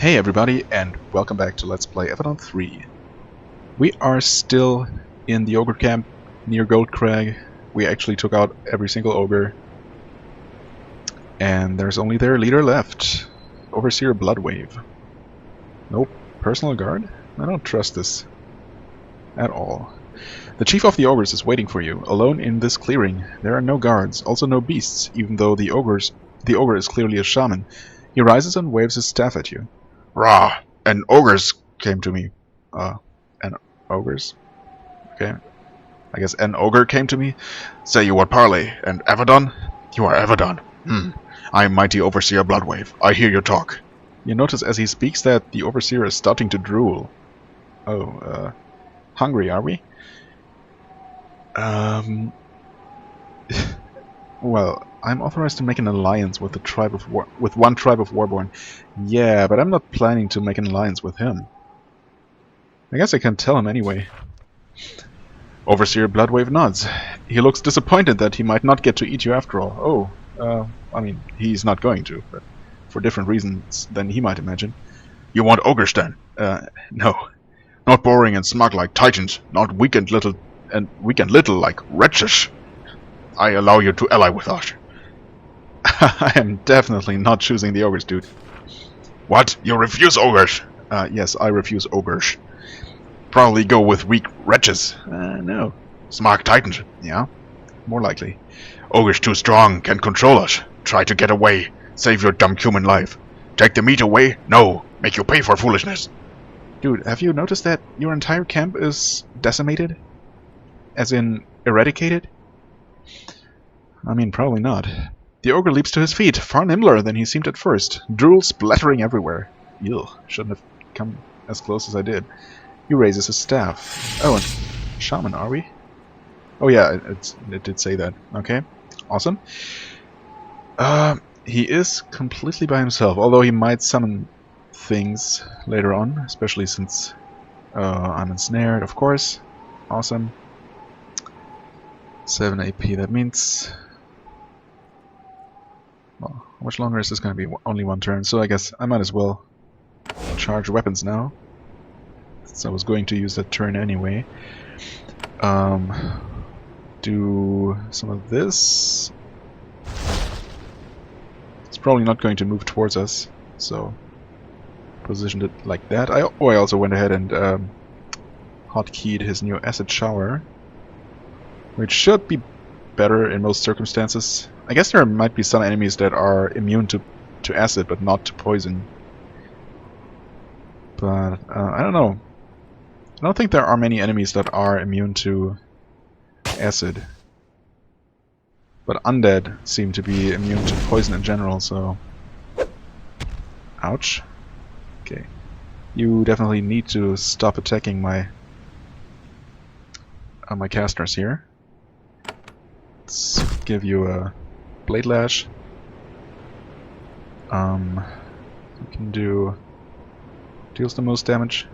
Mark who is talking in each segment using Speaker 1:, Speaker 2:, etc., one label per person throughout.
Speaker 1: Hey everybody, and welcome back to Let's Play Avadon 3. We are still in the ogre camp near Goldcrag. We actually took out every single ogre. And there's only their leader left. Overseer Bloodwave. Nope. Personal guard? I don't trust this at all. The chief of the ogres is waiting for you, alone in this clearing. There are no guards, also no beasts, even though the ogre is clearly a shaman. He rises and waves his staff at you. Rah! And ogres came to me. And ogres? Okay. I guess an ogre came to me. Say you what parley, and Avadon? You are Avadon. I am mighty Overseer Bloodwave. I hear your talk. You notice as he speaks that the Overseer is starting to drool. Oh, hungry, are we? Well, I'm authorized to make an alliance with one tribe of Warborn. Yeah, but I'm not planning to make an alliance with him. I guess I can tell him anyway. Overseer Bloodwave nods. He looks disappointed that he might not get to eat you after all. Oh, I mean, he's not going to, but for different reasons than he might imagine. You want ogres then? No. Not boring and smug like titans, not weak and little like wretches. I allow you to ally with us. I am definitely not choosing the ogres, dude. What? You refuse ogres? Yes, I refuse ogres. Probably go with weak wretches. No. Smart titans, yeah? More likely. Ogres too strong, can control us. Try to get away. Save your dumb human life. Take the meat away? No. Make you pay for foolishness. Dude, have you noticed that your entire camp is decimated? As in, eradicated? I mean, probably not. The ogre leaps to his feet, far nimbler than he seemed at first, drool splattering everywhere. Ew, shouldn't have come as close as I did. He raises his staff. Oh, and shaman, are we? Oh yeah, it did say that. Okay, awesome. He is completely by himself, although he might summon things later on, especially since I'm ensnared, of course. Awesome. 7 AP, that means... Well, how much longer is this going to be? Only one turn, so I guess I might as well charge weapons now, since I was going to use that turn anyway. Do some of this. It's probably not going to move towards us, so positioned it like that. I also went ahead and hotkeyed his new acid shower, which should be better in most circumstances. I guess there might be some enemies that are immune to acid, but not to poison. But, I don't know. I don't think there are many enemies that are immune to acid. But undead seem to be immune to poison in general, so... Ouch. Okay. You definitely need to stop attacking my my casters here. Let's give you a Blade Lash. You can do... deals the most damage.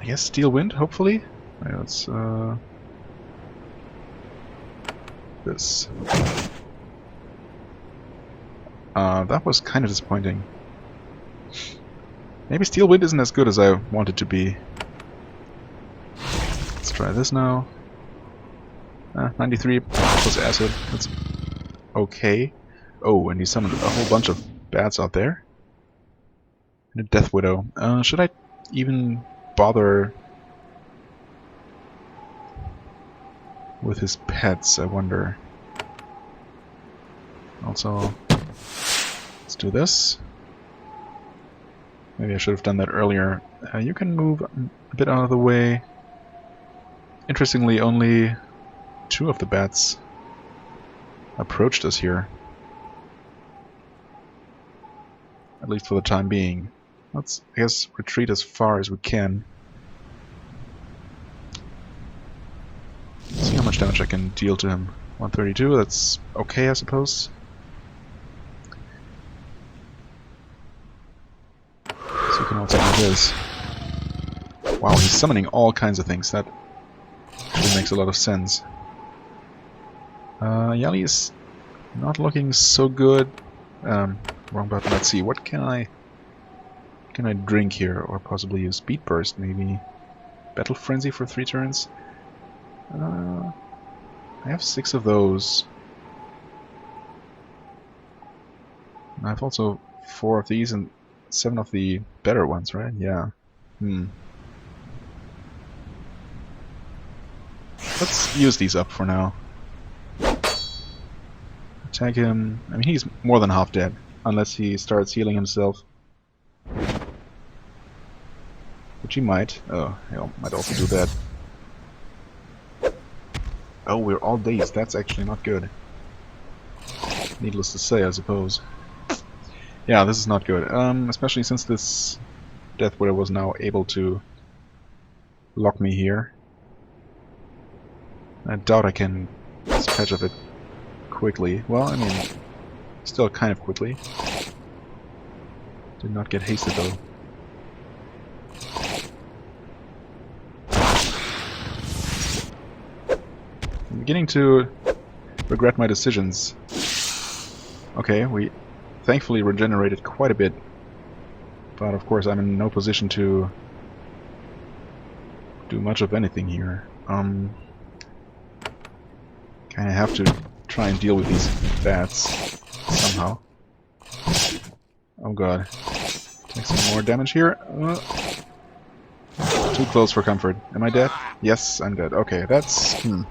Speaker 1: I guess Steel Wind, hopefully? Right, let's, this. That was kind of disappointing. Maybe Steel Wind isn't as good as I want it to be. Let's try this now. 93 plus acid. That's okay. Oh, and he summoned a whole bunch of bats out there. And a Death Widow. Should I even bother with his pets, I wonder? Also, let's do this. Maybe I should have done that earlier. You can move a bit out of the way. Interestingly, only 2 of the bats approached us here. At least for the time being. Let's, I guess, retreat as far as we can. See how much damage I can deal to him. 132, that's okay, I suppose. So you can also do this. Wow, he's summoning all kinds of things. That actually makes a lot of sense. Yali is not looking so good. Wrong button. Let's see. What can I can I drink here? Or possibly use Speed Burst, maybe? Battle Frenzy for 3 turns? I have 6 of those. And I have also 4 of these and 7 of the better ones, right? Yeah. Let's use these up for now. Attack him. I mean, he's more than half dead, unless he starts healing himself. Which he might. Oh, he might also do that. Oh, we're all dazed. That's actually not good. Needless to say, I suppose. Yeah, this is not good. Especially since this Death Widow was now able to lock me here. I doubt I can dispatch of it quickly. Well, I mean, still kind of quickly. Did not get hasted though. I'm beginning to regret my decisions. Okay, we thankfully regenerated quite a bit. But of course I'm in no position to do much of anything here. Kinda have to try and deal with these bats somehow. Oh god. Take some more damage here. Too close for comfort. Am I dead? Yes, I'm dead. Okay, that's... I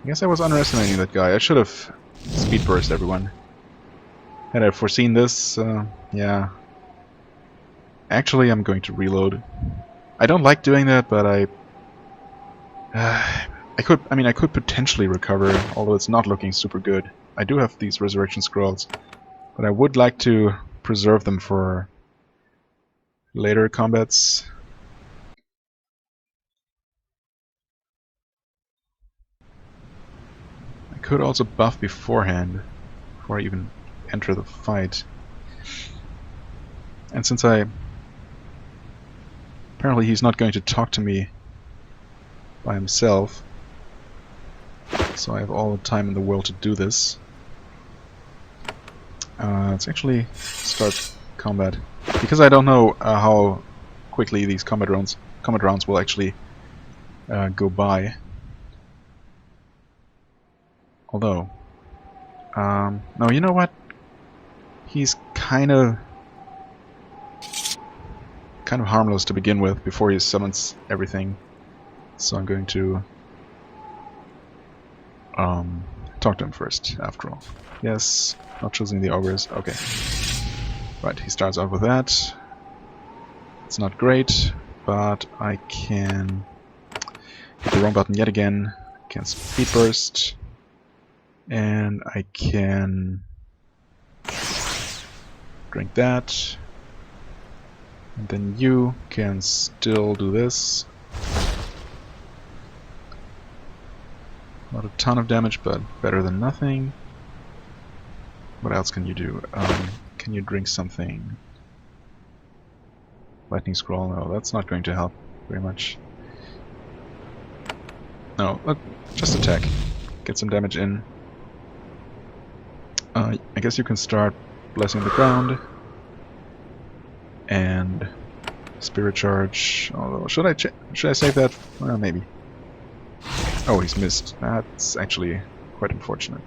Speaker 1: guess I was underestimating that guy. I should have speed burst everyone. Had I foreseen this, yeah. Actually, I'm going to reload. I don't like doing that, but I could potentially recover, although it's not looking super good. I do have these resurrection scrolls, but I would like to preserve them for later combats. I could also buff beforehand, before I even enter the fight. And since apparently he's not going to talk to me by himself, so I have all the time in the world to do this. Let's actually start combat, because I don't know how quickly these combat rounds will actually go by. Although, no, you know what? He's kind of harmless to begin with before he summons everything. So I'm going to talk to him first, after all. Yes, not choosing the ogres. Okay. Right, he starts out with that. It's not great, but I can hit the wrong button yet again. I can speed burst, and I can drink that. And then you can still do this. Not a ton of damage, but better than nothing. What else can you do? Can you drink something? Lightning Scroll? No, that's not going to help very much. No, just attack. Get some damage in. I guess you can start blessing the ground. And Spirit Charge. Although, should I save that? Well, maybe. Oh, he's missed. That's actually quite unfortunate.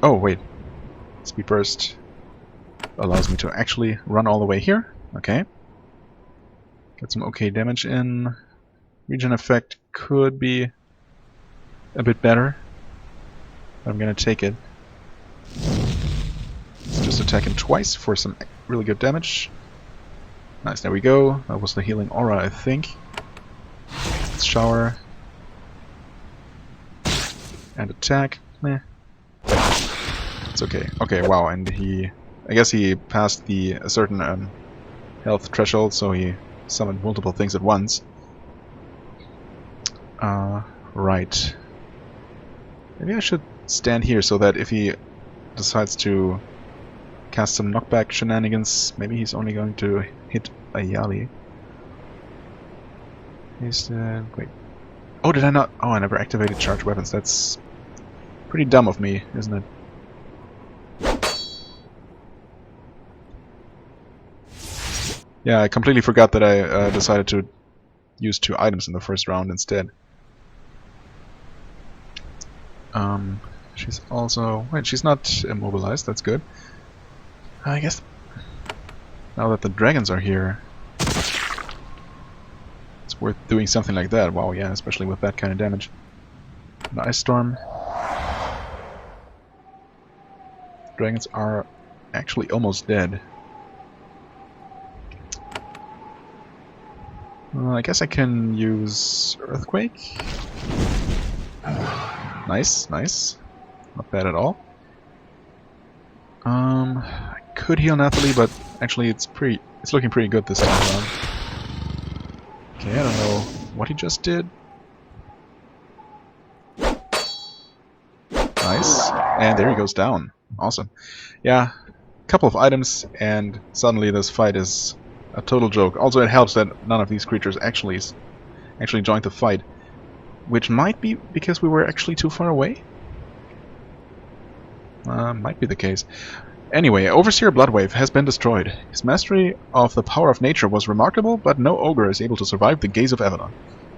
Speaker 1: Oh wait. Speed Burst allows me to actually run all the way here. Okay. Get some okay damage in. Regen effect could be a bit better, but I'm gonna take it. Let's just attack him twice for some really good damage. Nice, there we go. That was the healing aura, I think. Let's shower. And attack. Meh. It's okay. Okay, wow, and I guess he passed a certain health threshold, so he summoned multiple things at once. Right. Maybe I should stand here so that if he decides to cast some knockback shenanigans, maybe he's only going to hit Ayali. Wait. Oh, did I not? Oh, I never activated charged weapons. That's pretty dumb of me, isn't it? Yeah, I completely forgot that I decided to use 2 items in the first round instead. She's also... Wait, she's not immobilized, that's good. I guess now that the dragons are here, it's worth doing something like that. Wow, yeah, especially with that kind of damage. An ice storm. Dragons are actually almost dead. I guess I can use Earthquake. Nice, nice. Not bad at all. I could heal Nathalie, but actually it's looking pretty good this time around. Okay, I don't know what he just did. Nice. And there he goes down. Awesome. Yeah, a couple of items and suddenly this fight is a total joke. Also, it helps that none of these creatures actually joined the fight, which might be because we were actually too far away. Might be the case. Anyway, Overseer Bloodwave has been destroyed. His mastery of the power of nature was remarkable, but no ogre is able to survive the gaze of Avadon.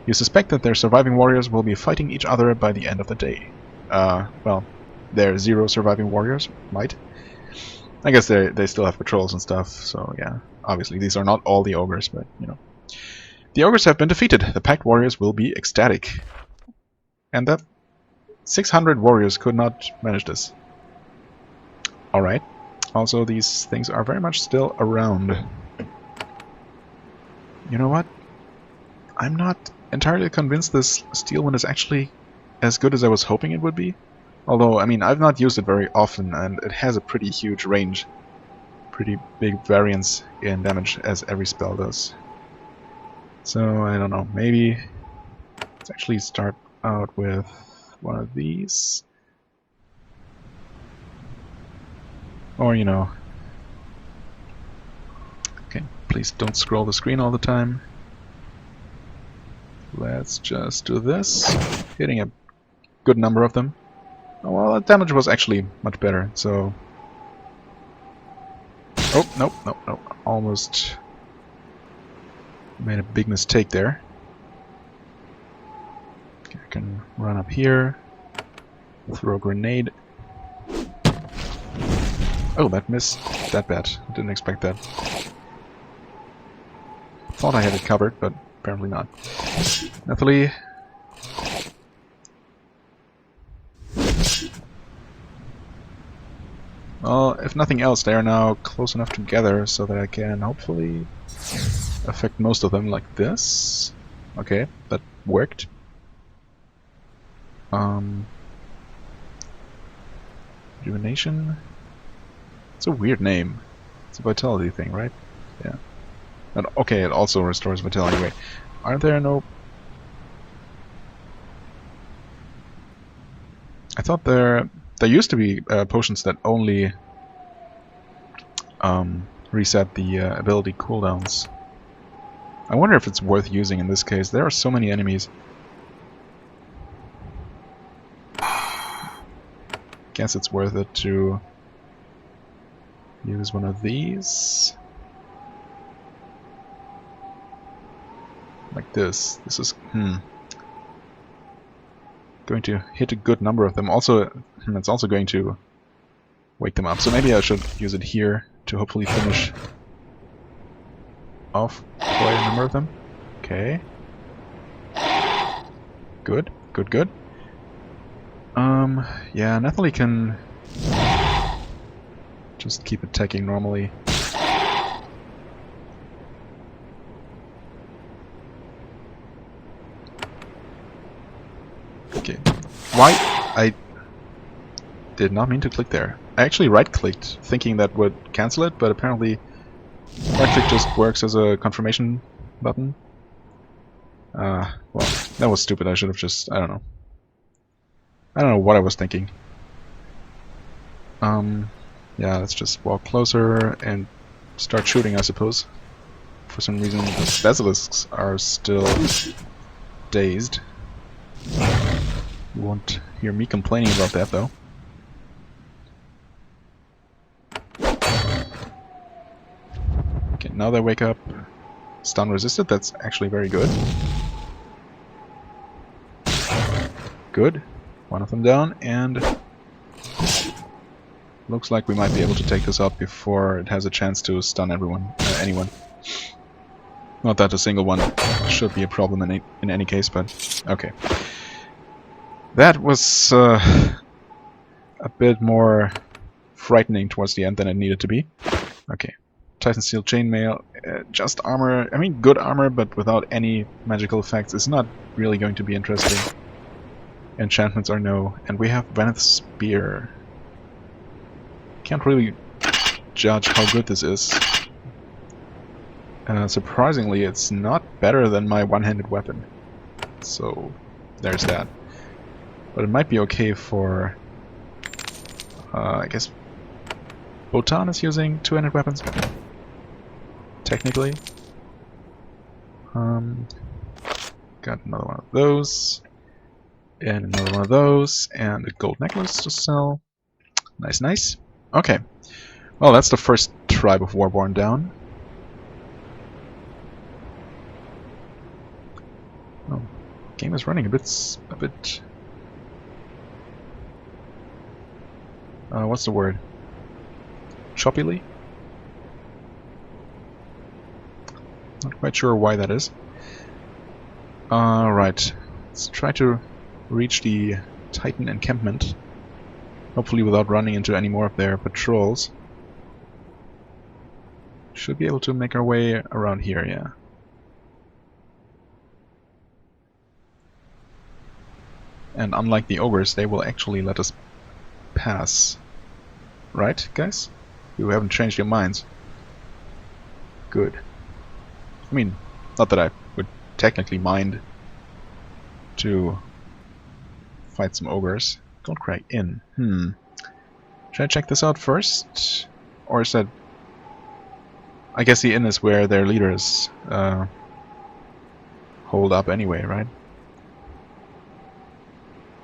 Speaker 1: You suspect that their surviving warriors will be fighting each other by the end of the day. Well, their 0 surviving warriors might. I guess they still have patrols and stuff, so yeah. Obviously, these are not all the ogres, but, you know. The ogres have been defeated. The packed warriors will be ecstatic. And that 600 warriors could not manage this. Alright. Also, these things are very much still around. You know what? I'm not entirely convinced this steel one is actually as good as I was hoping it would be. Although, I mean, I've not used it very often, and it has a pretty huge range. Pretty big variance in damage, as every spell does. So, I don't know, maybe let's actually start out with one of these. Or, you know... Okay, please don't scroll the screen all the time. Let's just do this, hitting a good number of them. Oh, well, the damage was actually much better, so... Oh, nope. Almost made a big mistake there. Okay, I can run up here, throw a grenade. Oh, that missed that bad. I didn't expect that. Thought I had it covered, but apparently not. Nathalie. Well, if nothing else, they are now close enough together so that I can hopefully affect most of them like this. Okay, that worked. Rejuvenation? It's a weird name. It's a vitality thing, right? Yeah. And, okay, it also restores vitality. Wait, aren't there no... I thought there used to be potions that only reset the ability cooldowns. I wonder if it's worth using in this case. There are so many enemies. Guess it's worth it to use one of these. Like this. This is going to hit a good number of them. Also, it's also going to wake them up. So maybe I should use it here to hopefully finish off quite a number of them. Okay. Good. Yeah, Nathalie can just keep attacking normally. Okay. Why? I did not mean to click there. I actually right-clicked, thinking that would cancel it, but apparently right-click just works as a confirmation button. Well, that was stupid. I should have just... I don't know what I was thinking. Yeah, let's just walk closer and start shooting, I suppose. For some reason, the basilisks are still dazed. You won't hear me complaining about that, though. Okay, now they wake up. Stun resisted, that's actually very good. Good. One of them down, and looks like we might be able to take this out before it has a chance to stun anyone. Not that a single one should be a problem in any case, but okay. That was a bit more frightening towards the end than it needed to be. Okay. Titan Steel Chainmail, just armor. I mean, good armor, but without any magical effects is not really going to be interesting. Enchantments are no. And we have Vaneth Spear. Can't really judge how good this is. Surprisingly, it's not better than my one-handed weapon. So, there's that. But it might be okay for... I guess... Botan is using two-handed weapons. Technically. Got another one of those. And another one of those. And a gold necklace to sell. Nice, nice. Okay. Well, that's the first tribe of Warborn down. Oh, game is running a bit. What's the word? Choppily? Not quite sure why that is. Right. Let's try to reach the Titan encampment. Hopefully without running into any more of their patrols. Should be able to make our way around here, yeah. And unlike the ogres, they will actually let us pass. Right, guys? You haven't changed your minds. Good. I mean, not that I would technically mind to fight some ogres. Goldcrag Inn. Should I check this out first? Or is that... I guess the inn is where their leaders hold up anyway, right?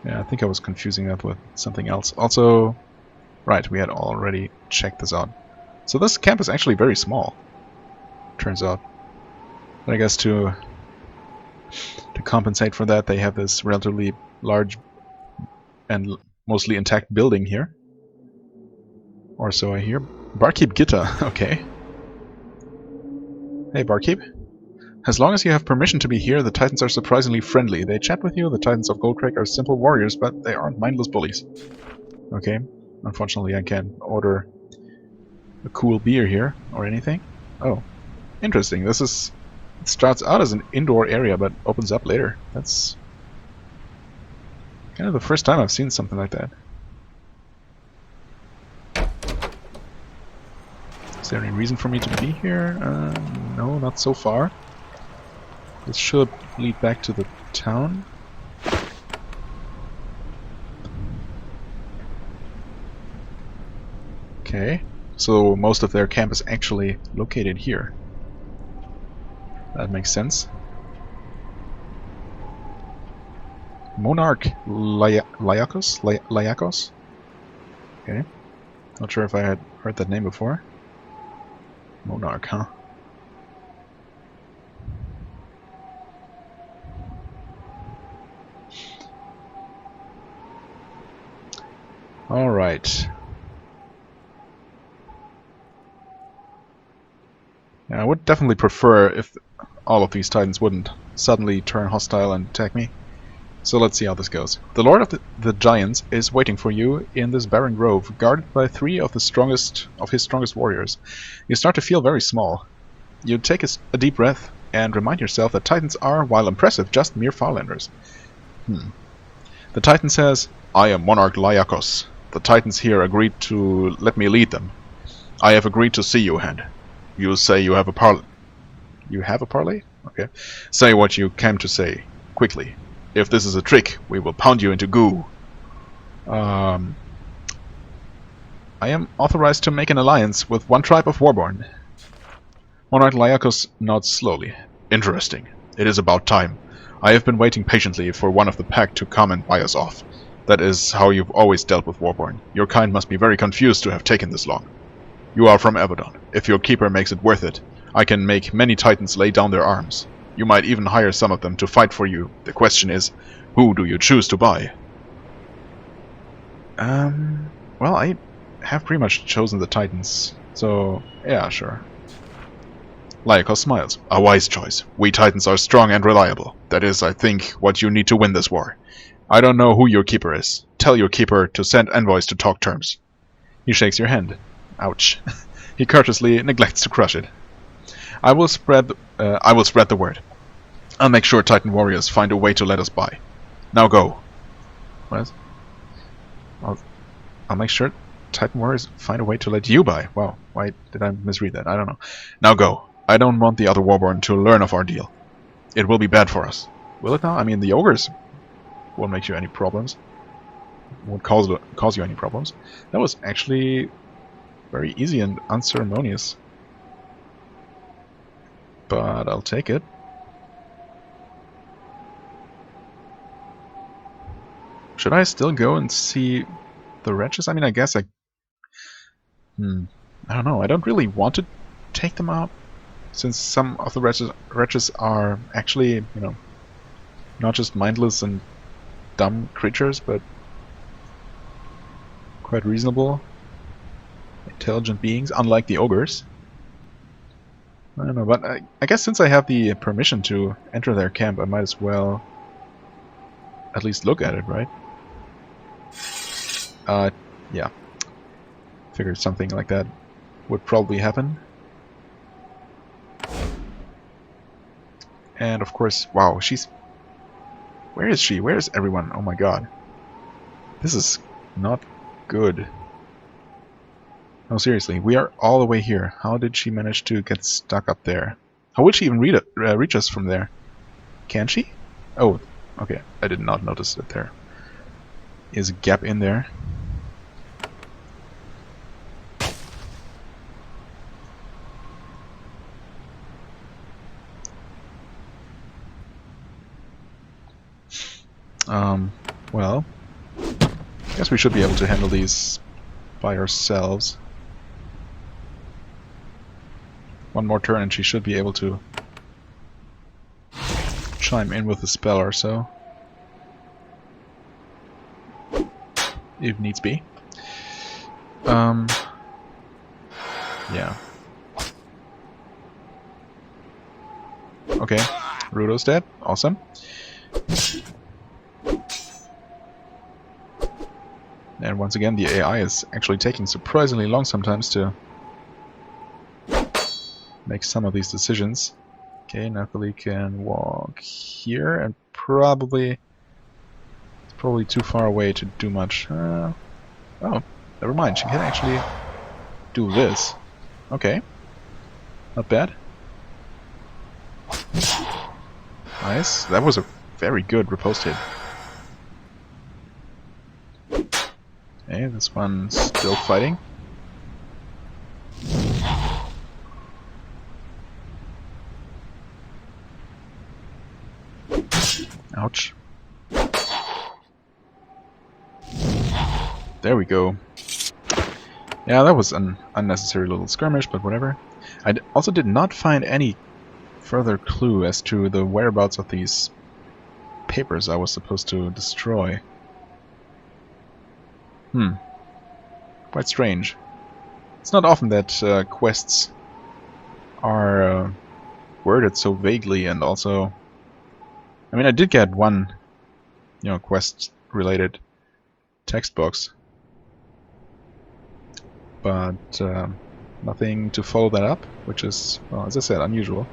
Speaker 1: Yeah, I think I was confusing that with something else. Also, right, we had already checked this out. So this camp is actually very small, turns out. But I guess to compensate for that, they have this relatively large and mostly intact building here. Or so I hear. Barkeep Gitta, okay. Hey, Barkeep. As long as you have permission to be here, the Titans are surprisingly friendly. They chat with you. The Titans of Goldcrag are simple warriors, but they aren't mindless bullies. Okay. Unfortunately, I can't order a cool beer here or anything. Oh. Interesting. This is... It starts out as an indoor area, but opens up later. That's kind of the first time I've seen something like that. Is there any reason for me to be here? No, not so far. This should lead back to the town. Okay, so most of their camp is actually located here. That makes sense. Monarch Lyakos? Okay. Not sure if I had heard that name before. Monarch, huh? Alright. Yeah, I would definitely prefer if all of these Titans wouldn't suddenly turn hostile and attack me. So let's see how this goes. The Lord of the Giants is waiting for you in this barren grove, guarded by 3 of his strongest warriors. You start to feel very small. You take a deep breath and remind yourself that Titans are, while impressive, just mere farlanders. The Titan says, I am Monarch Lyakos. The Titans here agreed to let me lead them. I have agreed to see you, Hand. You say you have a parley. You have a parley? Okay. Say what you came to say, quickly. If this is a trick, we will pound you into goo. I am authorized to make an alliance with one tribe of Warborn. Monarch Lyakos nods slowly. Interesting. It is about time. I have been waiting patiently for one of the pack to come and buy us off. That is how you've always dealt with Warborn. Your kind must be very confused to have taken this long. You are from Avadon. If your keeper makes it worth it, I can make many titans lay down their arms. You might even hire some of them to fight for you. The question is, who do you choose to buy? Well, I have pretty much chosen the titans, so yeah, sure. Lyakos smiles. A wise choice. We titans are strong and reliable. That is, I think, what you need to win this war. I don't know who your keeper is. Tell your keeper to send envoys to talk terms. He shakes your hand. Ouch. He courteously neglects to crush it. I will spread the word. I'll make sure Titan warriors find a way to let us by. Now go. What? I'll make sure Titan warriors find a way to let you by. Wow, why did I misread that? I don't know. Now go. I don't want the other Warborn to learn of our deal. It will be bad for us. Will it now? I mean, the ogres won't make you any problems. Won't cause you any problems. That was actually very easy and unceremonious. But I'll take it. Should I still go and see the wretches? I mean, I guess I don't know. I don't really want to take them out, since some of the wretches are actually, you know, not just mindless and dumb creatures, but quite reasonable, intelligent beings, unlike the ogres. I don't know, but I guess since I have the permission to enter their camp, I might as well at least look at it, right? Yeah. Figured something like that would probably happen. And of course, wow, she's... Where is she? Where is everyone? Oh my god. This is not good. No, seriously, we are all the way here. How did she manage to get stuck up there? How would she even reach us from there? Can she? Oh, okay. I did not notice that there is a gap in there. Well, I guess we should be able to handle these by ourselves. One more turn and she should be able to chime in with a spell or so, if needs be. Yeah. Okay, Rudo's dead. Awesome. And once again, the AI is actually taking surprisingly long sometimes to make some of these decisions. Okay, Nathalie can walk here, and it's probably too far away to do much. Oh, never mind. She can actually do this. Okay, not bad. Nice. That was a very good riposte hit. Okay, this one's still fighting. Ouch. There we go. Yeah, that was an unnecessary little skirmish, but whatever. I also did not find any further clue as to the whereabouts of these papers I was supposed to destroy. Quite strange. It's not often that quests are worded so vaguely, and also... I mean, I did get one, you know, quest-related text box, but nothing to follow that up, which is, well, as I said, unusual.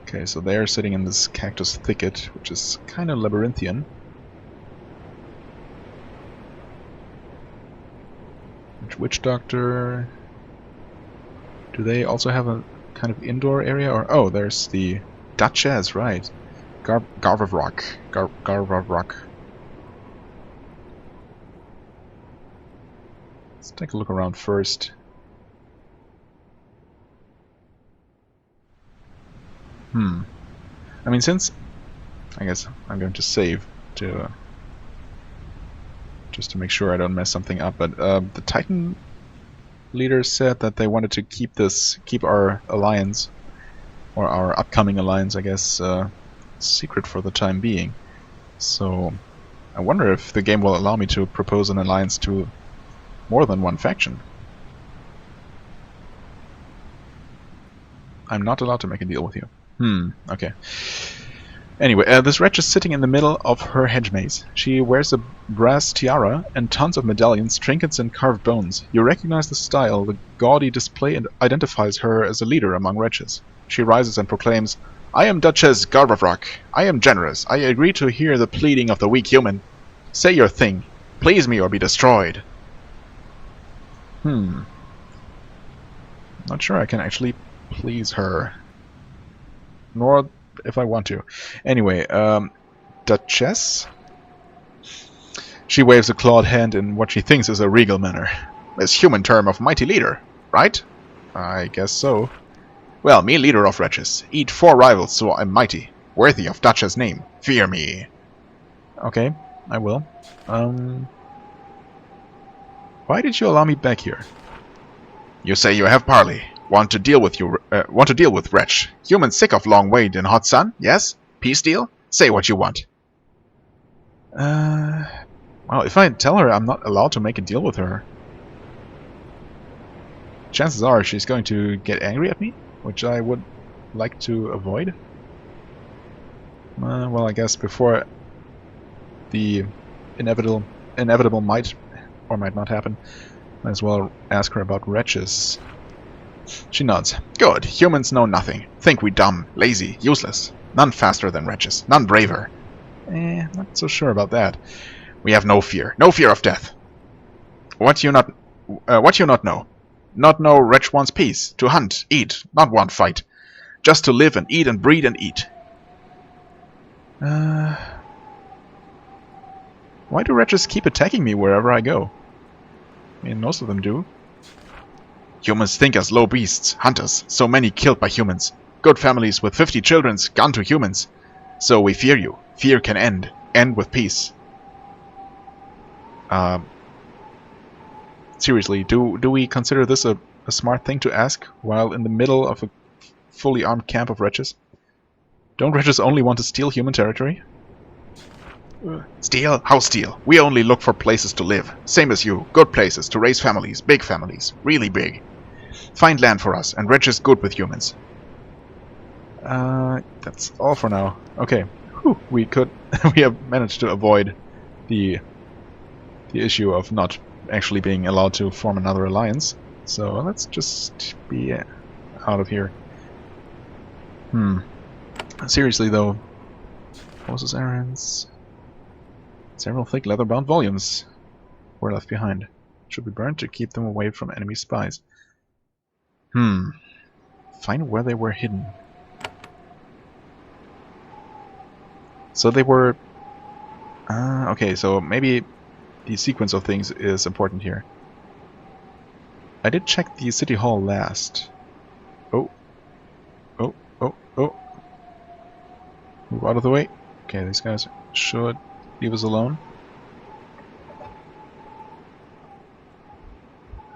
Speaker 1: Okay, so they're sitting in this cactus thicket, which is kind of labyrinthian. Witch Doctor... Do they also have a kind of indoor area? Or oh, there's the Duchess, right. Garvavrock. Garvavrock. Let's take a look around first. I mean, since... I guess I'm going to save to... just to make sure I don't mess something up, but the Titan leaders said that they wanted to keep our alliance, or our upcoming alliance, I guess, secret for the time being. So I wonder if the game will allow me to propose an alliance to more than one faction. I'm not allowed to make a deal with you. Okay. Anyway, this wretch is sitting in the middle of her hedge maze. She wears a brass tiara and tons of medallions, trinkets, and carved bones. You recognize the style. The gaudy display identifies her as a leader among wretches. She rises and proclaims, "I am Duchess Garbavrock. I am generous. I agree to hear the pleading of the weak human. Say your thing. Please me or be destroyed." Not sure I can actually please her. Nor if I want to. Anyway, Duchess? She waves a clawed hand in what she thinks is a regal manner. This human term of mighty leader, right? I guess so. Well, me leader of wretches. Eat 4 rivals, so I'm mighty. Worthy of Duchess' name. Fear me. Okay, I will. Why did you allow me back here? You say you have parley. Want to deal with wretch. Human sick of long wait in hot sun, yes? Peace deal? Say what you want. Well, if I tell her I'm not allowed to make a deal with her, chances are she's going to get angry at me, which I would like to avoid. Well, I guess before the inevitable might or might not happen, might as well ask her about wretches. She nods. Good. Humans know nothing. Think we dumb, lazy, useless. None faster than wretches. None braver. Not so sure about that. We have no fear. No fear of death. What you not know? Not know wretch wants peace. To hunt, eat, not want fight. Just to live and eat and breed and eat. Why do wretches keep attacking me wherever I go? I mean, most of them do. Humans think us low beasts, hunters, so many killed by humans. Good families with 50 children gone to humans. So we fear you. Fear can end with peace. Seriously, do we consider this a smart thing to ask while in the middle of a fully armed camp of wretches? Don't wretches only want to steal human territory? Steal? How steal? We only look for places to live. Same as you. Good places to raise families. Big families. Really big. Find land for us, and wretches good with humans. That's all for now. Okay. Whew, we have managed to avoid the issue of not actually being allowed to form another alliance. So let's just be out of here. Seriously though, Moses errands. Several thick leather-bound volumes were left behind. Should be burned to keep them away from enemy spies. Find where they were hidden. So they were... okay, so maybe the sequence of things is important here. I did check the city hall last. Oh. Move out of the way. Okay, these guys should leave us alone.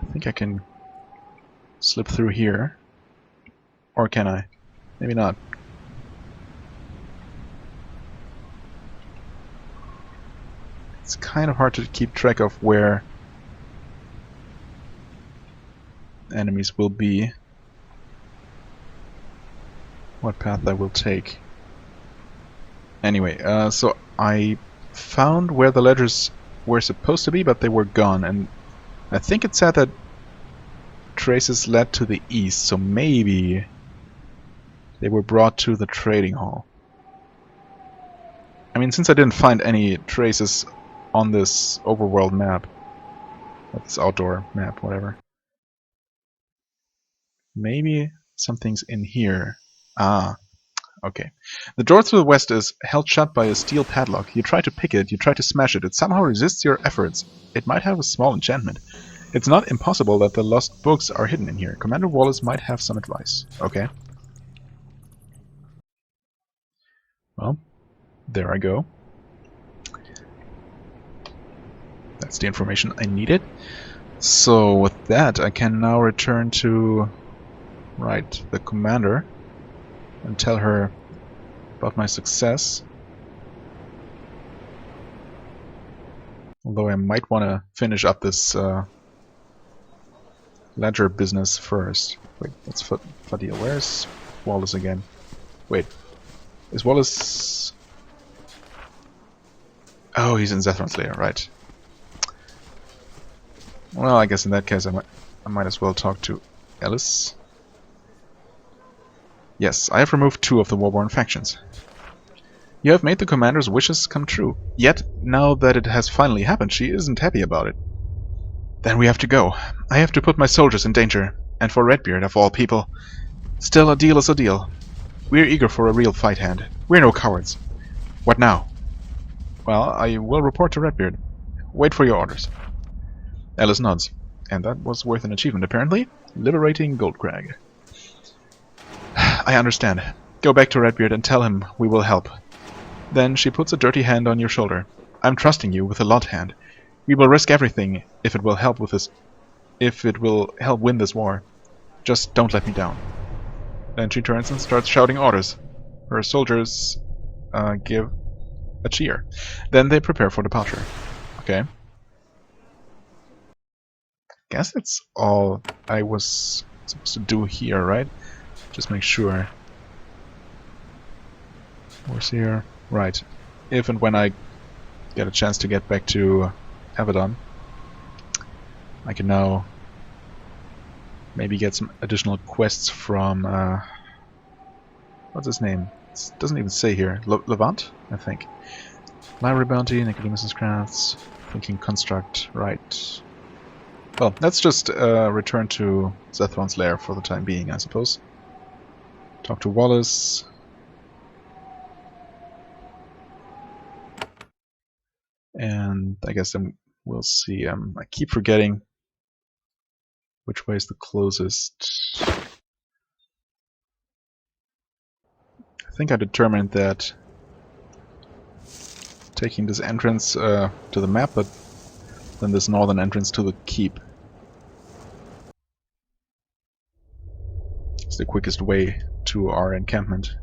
Speaker 1: I think I can slip through here. Or can I? Maybe not. It's kind of hard to keep track of where enemies will be. What path I will take. Anyway, so I found where the ledgers were supposed to be, but they were gone, and I think it said that traces led to the east, so maybe they were brought to the trading hall. I mean, since I didn't find any traces on this overworld map, this outdoor map, whatever, maybe something's in here. Okay. The door to the west is held shut by a steel padlock. You try to pick it, you try to smash it. It somehow resists your efforts. It might have a small enchantment. It's not impossible that the lost books are hidden in here. Commander Wallace might have some advice. Okay. Well, there I go. That's the information I needed. So with that, I can now return to the commander and tell her about my success. Although I might want to finish up this ledger business first. Wait, that's Fadia. Where's Wallace again? Wait, is Wallace... Oh, he's in Zethron's lair, right. Well, I guess in that case I might as well talk to Alice. Yes, I have removed 2 of the Warborn factions. You have made the commander's wishes come true. Yet, now that it has finally happened, she isn't happy about it. Then we have to go. I have to put my soldiers in danger. And for Redbeard, of all people. Still, a deal is a deal. We're eager for a real fight hand. We're no cowards. What now? Well, I will report to Redbeard. Wait for your orders. Alice nods. And that was worth an achievement, apparently. Liberating Goldcrag. I understand. Go back to Redbeard and tell him we will help. Then she puts a dirty hand on your shoulder. I'm trusting you with a lot hand. We will risk everything if it will help with this. If it will help win this war. Just don't let me down. Then she turns and starts shouting orders. Her soldiers give a cheer. Then they prepare for departure. Okay. Guess that's all I was supposed to do here, right? Just make sure. Where's here? Right. If and when I get a chance to get back to Avadon, I can now maybe get some additional quests from what's his name? It doesn't even say here. Levant, I think. Library Bounty, Nicodemus's Crafts, Thinking Construct, right. Well, let's just return to Zethron's lair for the time being, I suppose. Talk to Wallace. And I guess then we'll see. I keep forgetting which way is the closest. I think I determined that taking this entrance to the map, but then this northern entrance to the keep is the quickest way to our encampment.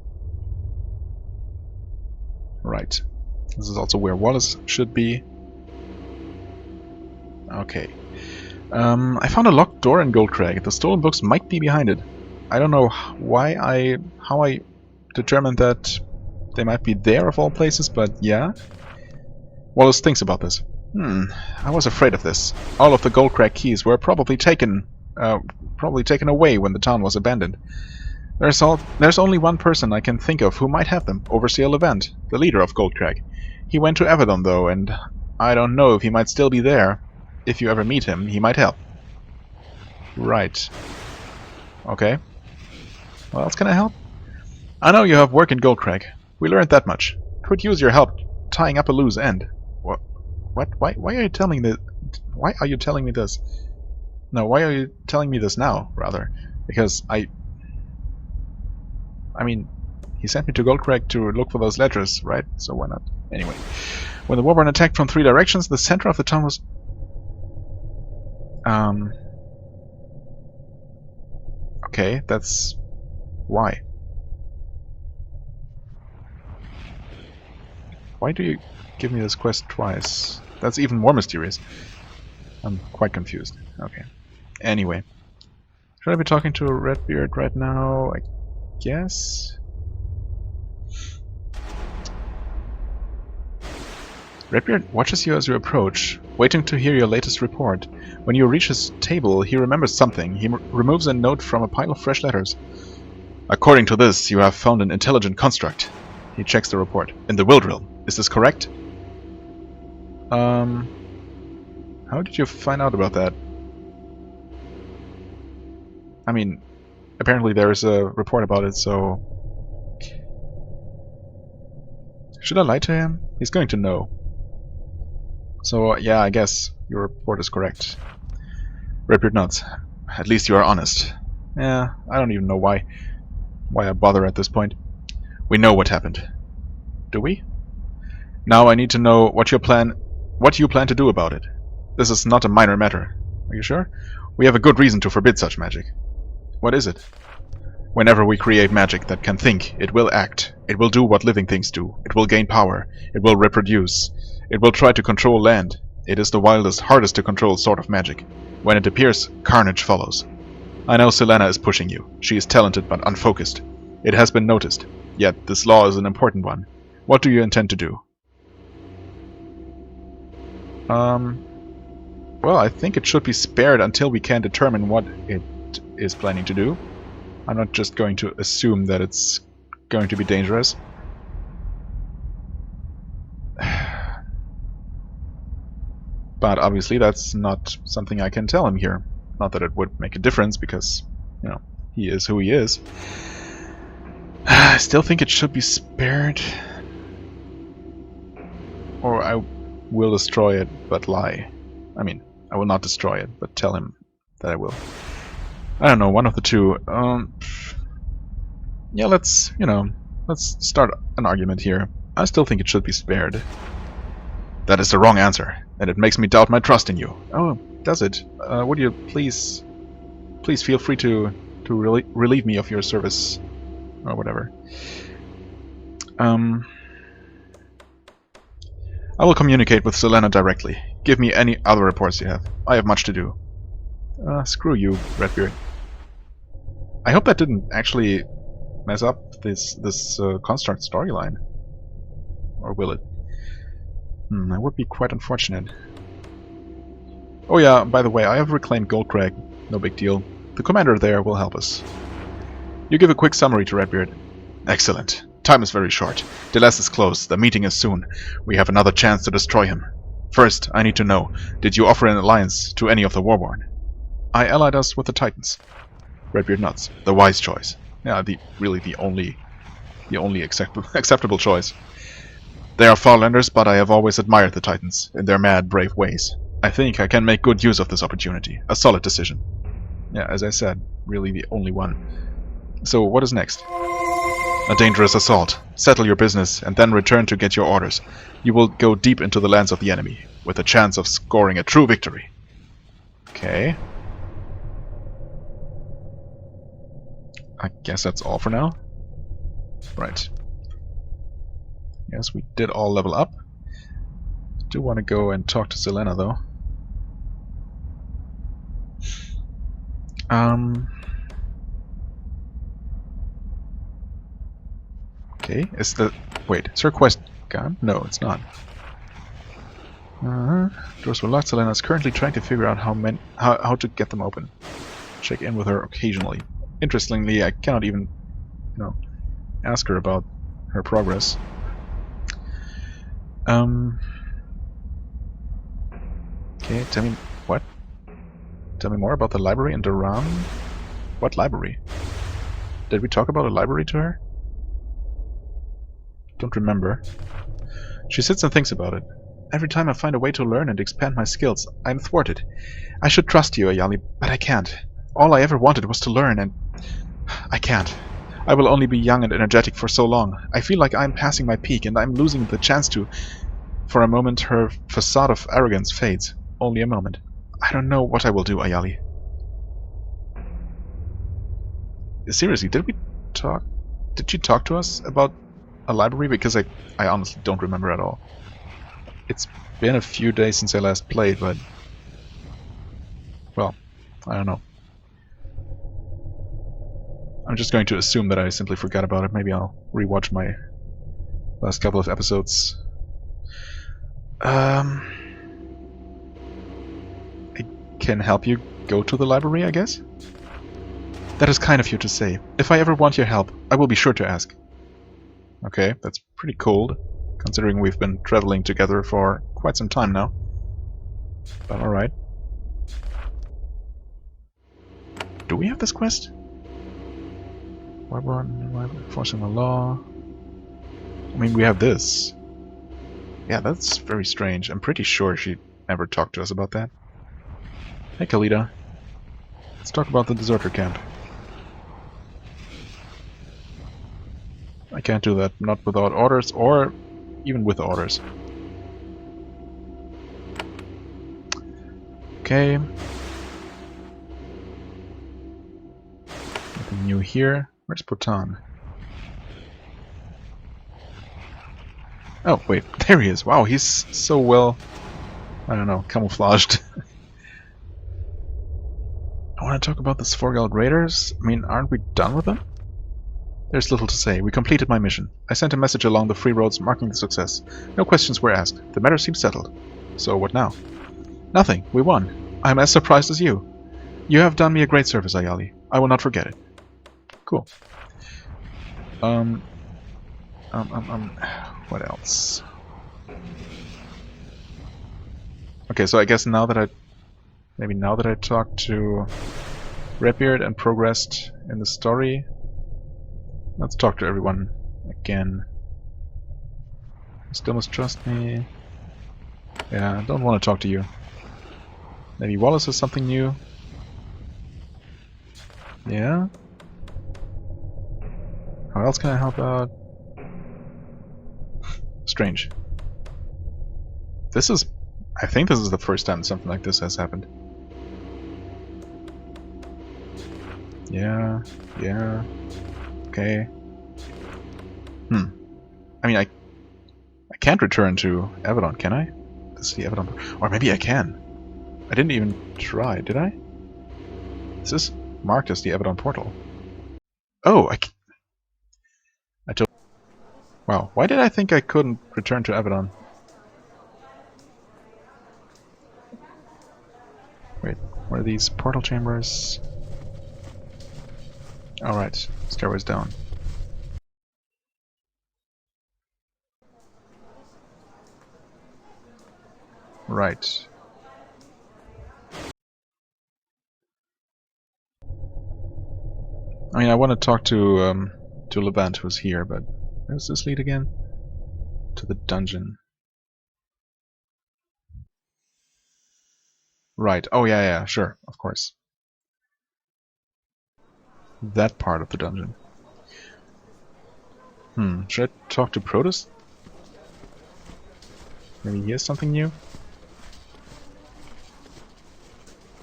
Speaker 1: Right. This is also where Wallace should be. Okay. I found a locked door in Goldcrag. The stolen books might be behind it. I don't know how I determined that they might be there of all places, but yeah. Wallace thinks about this. I was afraid of this. All of the Goldcrag keys were probably taken away when the town was abandoned. There's only one person I can think of who might have them, Overseer Levant, the leader of Goldcrag. He went to Avadon though, and I don't know if he might still be there. If you ever meet him, he might help. Right. Okay. What else can I help? I know you have work in Goldcrag. We learned that much. Could use your help tying up a loose end. What? Why are you telling me this? Why are you telling me this? No, why are you telling me this now, rather? Because I mean, he sent me to Goldcrag to look for those ledgers, right? So why not? Anyway. When the Warborn attacked from 3 directions, the center of the town was... Okay, that's... Why? Why do you give me this quest twice? That's even more mysterious. I'm quite confused. Okay. Anyway. Should I be talking to Redbeard right now? I guess? Redbeard watches you as you approach, waiting to hear your latest report. When you reach his table, he remembers something. He removes a note from a pile of fresh letters. According to this, you have found an intelligent construct. He checks the report. In the Wildrill. Is this correct? How did you find out about that? I mean, apparently there's a report about it, so... Should I lie to him? He's going to know. So, yeah, I guess your report is correct. Redbeard nods. At least you are honest. Yeah, I don't even know why I bother at this point. We know what happened. Do we? Now I need to know what you plan to do about it. This is not a minor matter. Are you sure? We have a good reason to forbid such magic. What is it? Whenever we create magic that can think, it will act. It will do what living things do. It will gain power. It will reproduce. It will try to control land. It is the wildest, hardest to control sort of magic. When it appears, carnage follows. I know Selena is pushing you. She is talented but unfocused. It has been noticed. Yet this law is an important one. What do you intend to do? Well, I think it should be spared until we can determine what it is planning to do. I'm not just going to assume that it's going to be dangerous. But obviously that's not something I can tell him here. Not that it would make a difference, because, you know, he is who he is. I still think it should be spared. Or I will destroy it, but lie. I mean, I will not destroy it, but tell him that I will. I don't know, one of the two. Yeah, let's start an argument here. I still think it should be spared. That is the wrong answer, and it makes me doubt my trust in you. Oh, does it? Would you please feel free to relieve me of your service, or whatever. I will communicate with Selena directly. Give me any other reports you have. I have much to do. Screw you, Redbeard. I hope that didn't actually mess up this construct storyline. Or will it? That would be quite unfortunate. Oh yeah, by the way, I have reclaimed Goldcrag. No big deal. The commander there will help us. You give a quick summary to Redbeard. Excellent. Time is very short. Deless is close. The meeting is soon. We have another chance to destroy him. First, I need to know, did you offer an alliance to any of the Warborn? I allied us with the Titans. Redbeard nods. The wise choice. Yeah, really the only acceptable choice. They are Farlanders, but I have always admired the Titans in their mad, brave ways. I think I can make good use of this opportunity. A solid decision. Yeah, as I said, really the only one. So, what is next? A dangerous assault. Settle your business, and then return to get your orders. You will go deep into the lands of the enemy, with a chance of scoring a true victory. Okay. I guess that's all for now. Right. Yes, we did all level up. Do want to go and talk to Selena, though. Okay, is her quest gone? No, it's not. Doors were locked. Selena is currently trying to figure out how to get them open. Check in with her occasionally. Interestingly, I cannot even, ask her about her progress. Okay, tell me what? Tell me more about the library in Duran. What library? Did we talk about a library to her? Don't remember. She sits and thinks about it. Every time I find a way to learn and expand my skills, I'm thwarted. I should trust you, Ayali, but I can't. All I ever wanted was to learn, and I can't. I will only be young and energetic for so long. I feel like I'm passing my peak, and I'm losing the chance to... For a moment, her facade of arrogance fades. Only a moment. I don't know what I will do, Ayali. Seriously, did we talk? Did she talk to us about a library? Because I honestly don't remember at all. It's been a few days since I last played, but... Well, I don't know. I'm just going to assume that I simply forgot about it. Maybe I'll rewatch my last couple of episodes. I can help you go to the library, I guess? That is kind of you to say. If I ever want your help, I will be sure to ask. Okay, that's pretty cold, considering we've been traveling together for quite some time now. But alright. Do we have this quest? Warborn, enforcing the law. I mean, we have this. Yeah, that's very strange. I'm pretty sure she never talked to us about that. Hey, Kalita. Let's talk about the deserter camp. I can't do that. Not without orders, or even with orders. Okay. Nothing new here. Where's Bhutan? Oh, wait, there he is. Wow, he's so well, I don't know, camouflaged. I want to talk about the Svorgald raiders. I mean, aren't we done with them? There's little to say. We completed my mission. I sent a message along the free roads marking the success. No questions were asked. The matter seems settled. So what now? Nothing. We won. I'm as surprised as you. You have done me a great service, Ayali. I will not forget it. Cool. What else? Okay, so I guess now that I talked to Redbeard and progressed in the story, let's talk to everyone again. You still mistrust me? Yeah, I don't want to talk to you. Maybe Wallace has something new? Yeah? How else can I help out? Strange. I think this is the first time something like this has happened. Yeah, okay. I mean, I can't return to Avadon, can I? This is the Avadon. Or maybe I can. I didn't even try, did I? This is marked as the Avadon portal. Oh, wow, why did I think I couldn't return to Avadon? Wait, what are these portal chambers? Alright, stairways down. Right. I mean, I want to talk to Levant, who's here, but where does this lead again? To the dungeon. Right. Oh yeah, sure, of course. That part of the dungeon. Should I talk to Protus? Maybe he has something new?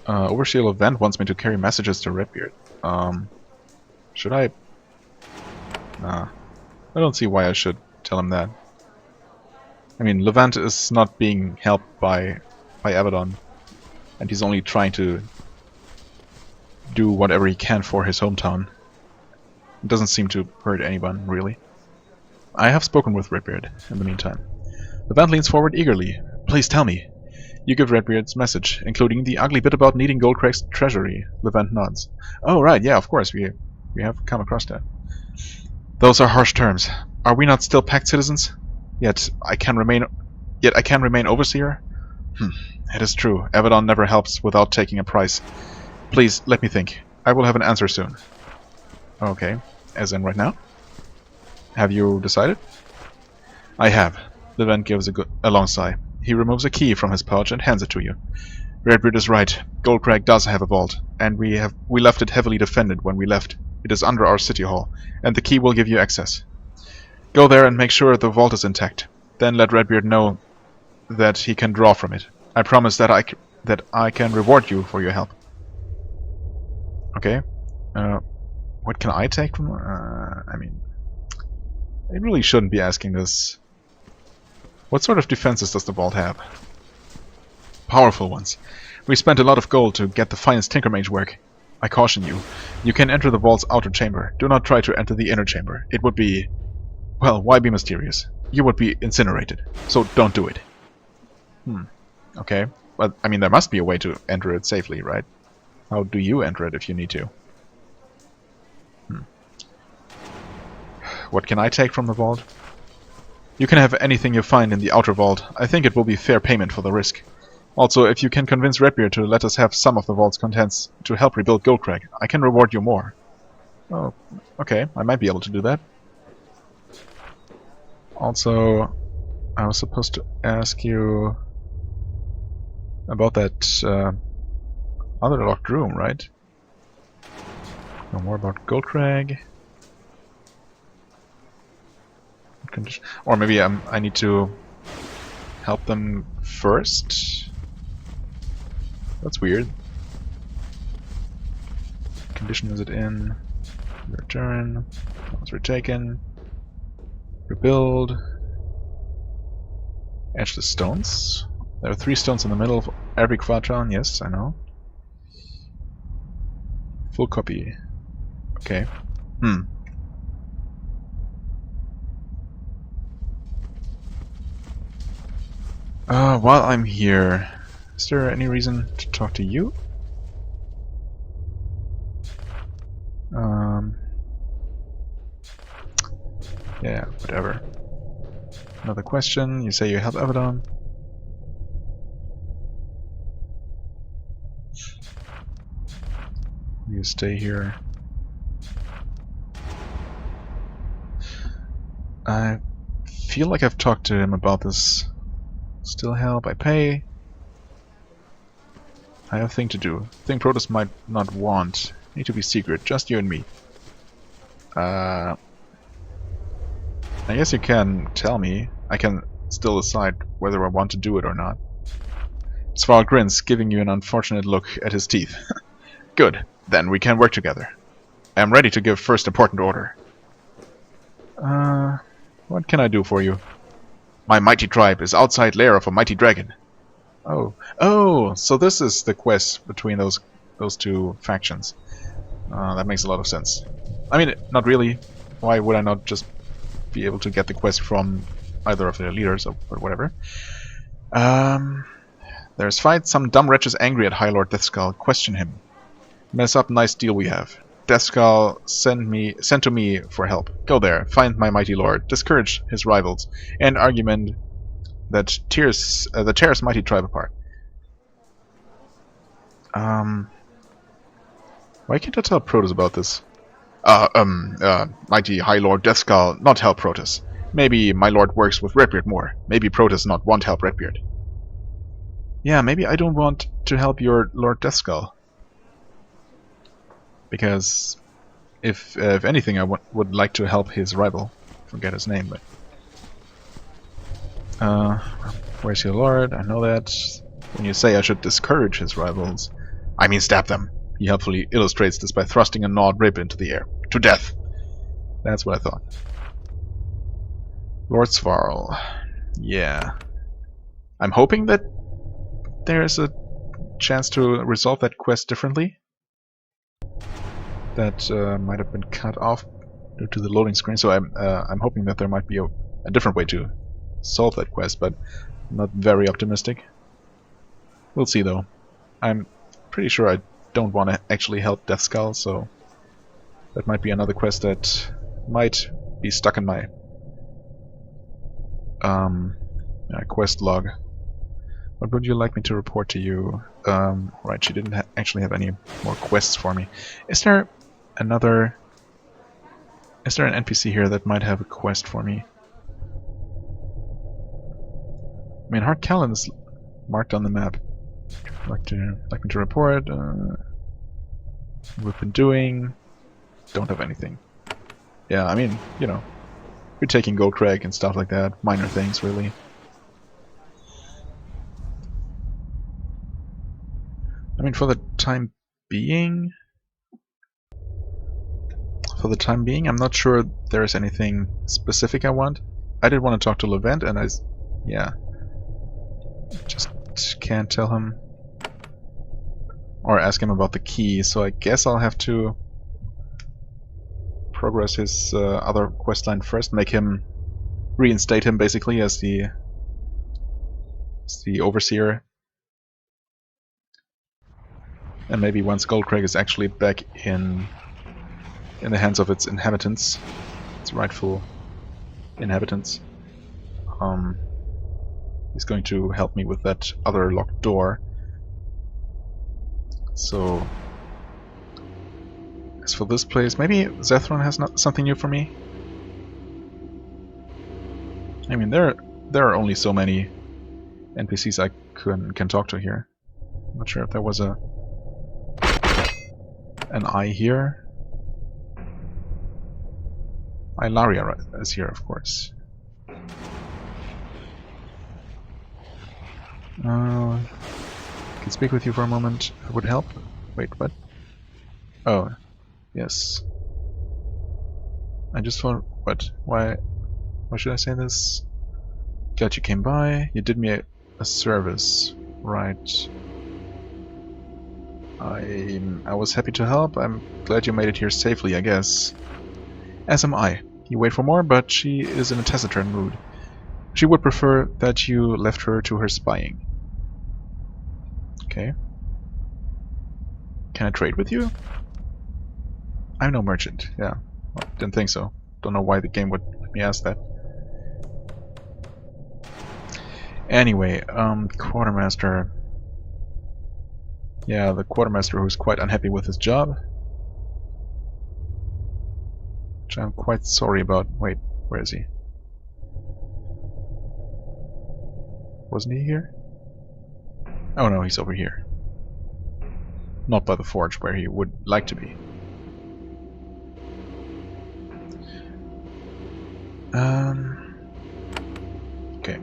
Speaker 1: Overseer Levant wants me to carry messages to Redbeard. Should I? Nah. I don't see why I should tell him that. I mean, Levant is not being helped by Avadon, and he's only trying to do whatever he can for his hometown. It doesn't seem to hurt anyone, really. I have spoken with Redbeard in the meantime. Levant leans forward eagerly. Please tell me. You give Redbeard's message, including the ugly bit about needing Goldcrag's treasury. Levant nods. Oh, right, yeah, of course, we have come across that. Those are harsh terms. Are we not still pact citizens? Yet I can remain overseer? It is true. Avadon never helps without taking a price. Please, let me think. I will have an answer soon. Okay. As in right now? Have you decided? I have. Levant gives a long sigh. He removes a key from his pouch and hands it to you. Redbeard is right. Goldcrag does have a vault, and we left it heavily defended when we left. It is under our city hall, and the key will give you access. Go there and make sure the vault is intact. Then let Redbeard know that he can draw from it. I promise that I can reward you for your help. Okay. What can I take from? I mean, I really shouldn't be asking this. What sort of defenses does the vault have? Powerful ones. We spent a lot of gold to get the finest Tinkermage work. I caution you. You can enter the vault's outer chamber. Do not try to enter the inner chamber. It would be... well, why be mysterious? You would be incinerated. So don't do it. Okay. But, I mean, there must be a way to enter it safely, right? How do you enter it if you need to? What can I take from the vault? You can have anything you find in the outer vault. I think it will be fair payment for the risk. Also, if you can convince Redbeard to let us have some of the vault's contents to help rebuild Goldcrag, I can reward you more. Oh, okay. I might be able to do that. Also, I was supposed to ask you about that other locked room, right? Know more about Goldcrag. Condition. Or maybe I need to help them first? That's weird. Condition is it in? Return. That was retaken. Rebuild. Etch the stones. There are 3 stones in the middle of every quadron. Yes, I know. Full copy. Okay. While I'm here, is there any reason to talk to you? Yeah, whatever. Another question. You say you help Avadon. You stay here. I feel like I've talked to him about this. Still help, I pay. I have a thing to do. Thing Protoss might not want. Need to be secret, just you and me. I guess you can tell me. I can still decide whether I want to do it or not. Sval grins, giving you an unfortunate look at his teeth. Good, then we can work together. I am ready to give first important order. What can I do for you? My mighty tribe is outside lair of a mighty dragon. Oh, so this is the quest between those 2 factions. That makes a lot of sense. I mean, not really. Why would I not just be able to get the quest from either of their leaders or whatever? There's fight. Some dumb wretch is angry at High Lord Deathskull. Question him. Mess up nice deal we have. Deathskull sent to me for help. Go there, find my mighty lord, discourage his rivals, and argument that tears mighty tribe apart. Why can't I tell Protoss about this? Mighty High Lord Deathskull not help Protoss. Maybe my lord works with Redbeard more. Maybe Protoss not want help Redbeard. Yeah, maybe I don't want to help your Lord Deathskull. Because if anything, I would like to help his rival. Forget his name, but where's your lord? I know that. When you say I should discourage his rivals, I mean stab them. He helpfully illustrates this by thrusting a gnawed rib into the air. To death! That's what I thought. Lord Svarl. Yeah. I'm hoping that there's a chance to resolve that quest differently. That might have been cut off due to the loading screen, so I'm hoping that there might be a different way to solve that quest, but I'm not very optimistic. We'll see though. I'm pretty sure I don't want to actually help Deathskull, so that might be another quest that might be stuck in my quest log. What would you like me to report to you? Right, she didn't actually have any more quests for me. Is there an NPC here that might have a quest for me? I mean, Hart Callan is marked on the map. Like me to report. We've been doing. Don't have anything. Yeah, I mean, you know, we're taking Goldcrag and stuff like that. Minor things, really. I mean, for the time being, I'm not sure there is anything specific I want. I did want to talk to Levent, and yeah, just can't tell him or ask him about the key. So I guess I'll have to progress his other questline first, reinstate him basically as the overseer. And maybe once Goldcrag is actually back in the hands of its inhabitants, its rightful inhabitants, he's going to help me with that other locked door. So, as for this place, maybe Zethron has something new for me? I mean, there are only so many NPCs I can talk to here. I'm not sure if there was an eye here. Ilaria is here, of course. Can speak with you for a moment. It would help. Wait, what? Oh, yes. I just thought, what? Why should I say this? Glad you came by. You did me a service. Right. I was happy to help. I'm glad you made it here safely, I guess. As am I. You wait for more, but she is in a taciturn mood. She would prefer that you left her to her spying. Okay. Can I trade with you? I'm no merchant. Yeah. Well, didn't think so. Don't know why the game would let me ask that. Anyway, quartermaster. Yeah, the quartermaster who's quite unhappy with his job. Which I'm quite sorry about. Wait, where is he? Wasn't he here? Oh no, he's over here. Not by the forge, where he would like to be. Okay.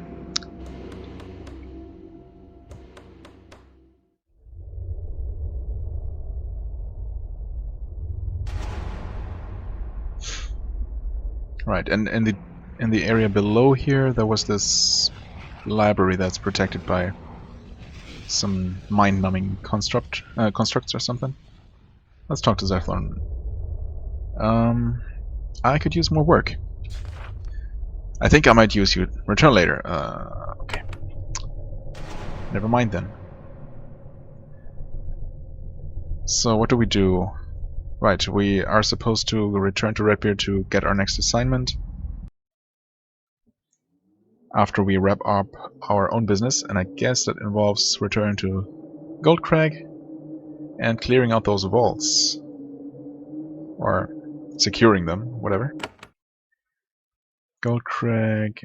Speaker 1: Right, and in the area below here, there was this library that's protected by some mind-numbing constructs or something. Let's talk to Zethlon. I could use more work. I think I might use you. Return later. Okay. Never mind then. So what do we do? Right, we are supposed to return to Redbeard to get our next assignment. After we wrap up our own business, and I guess that involves returning to Goldcrag and clearing out those vaults. Or securing them, whatever. Goldcrag.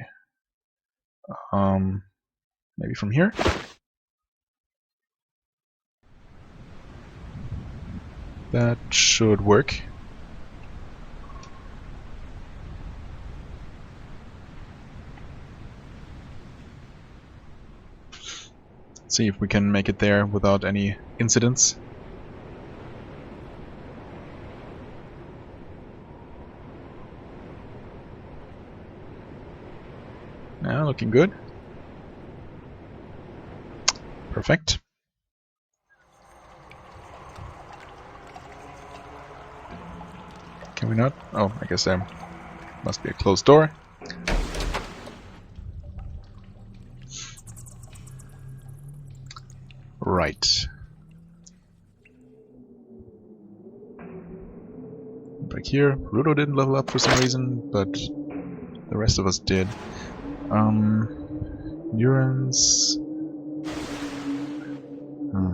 Speaker 1: Maybe from here? That should work. See if we can make it there without any incidents. Yeah, looking good. Perfect. Can we not? Oh, I guess there must be a closed door. Right. Back here, Rudo didn't level up for some reason, but the rest of us did. Urines.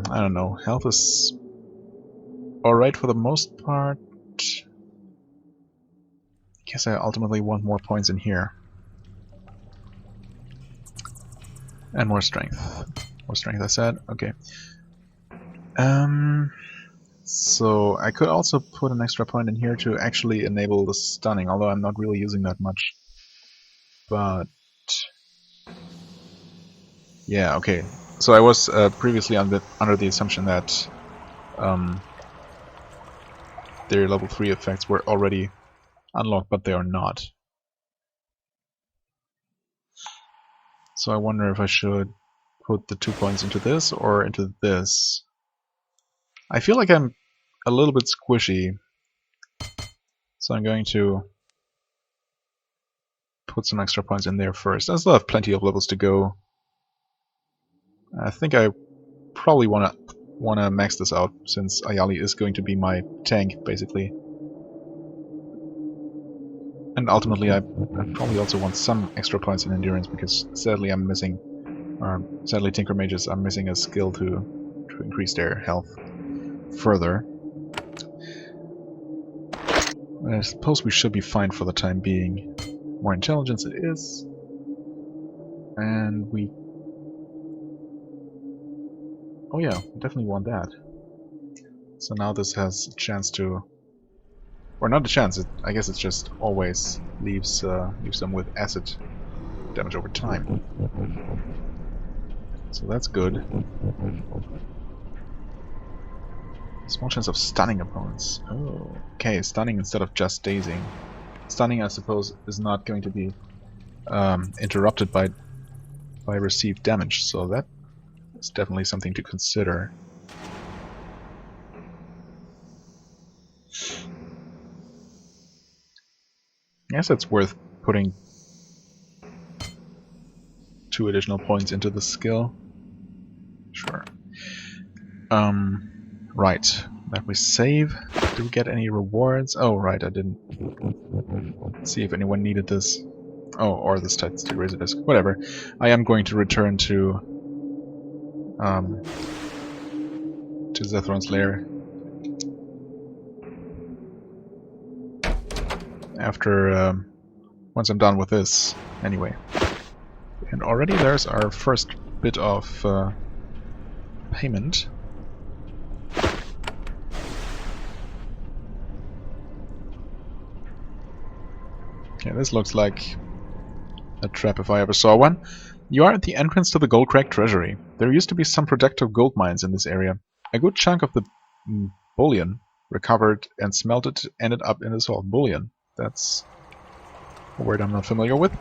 Speaker 1: I don't know. Health is alright for the most part. Guess I ultimately want more points in here. And more strength. More strength, I said. Okay. So I could also put an extra point in here to actually enable the stunning, although I'm not really using that much. But yeah, okay. So I was previously under the assumption that their level 3 effects were already unlocked, but they are not. So I wonder if I should put the 2 points into this or into this. I feel like I'm a little bit squishy, so I'm going to put some extra points in there first. I still have plenty of levels to go. I think I probably wanna max this out, since Ayali is going to be my tank, basically. And ultimately, I probably also want some extra points in endurance, because sadly I'm missing, or sadly Tinker Mages are missing a skill to increase their health further. I suppose we should be fine for the time being. More intelligence it is. And we... oh yeah, definitely want that. So now this has a chance to... or not a chance, I guess it's just always leaves them with acid damage over time. So that's good. Small chance of stunning opponents. Oh, okay, stunning instead of just dazing. Stunning, I suppose, is not going to be interrupted by received damage, so that is definitely something to consider. I guess it's worth putting 2 additional points into the skill. Sure. Right. Let me save. Do we get any rewards? Oh, right, I didn't see if anyone needed this. Oh, or this Titans to Razor Disc. Whatever. I am going to return to Zethron's lair after once I'm done with this, anyway. And already there's our first bit of payment. Okay, this looks like a trap if I ever saw one. You are at the entrance to the Goldcrag treasury. There used to be some productive gold mines in this area. A good chunk of the bullion recovered and smelted ended up in this hole. Bullion. That's a word I'm not familiar with.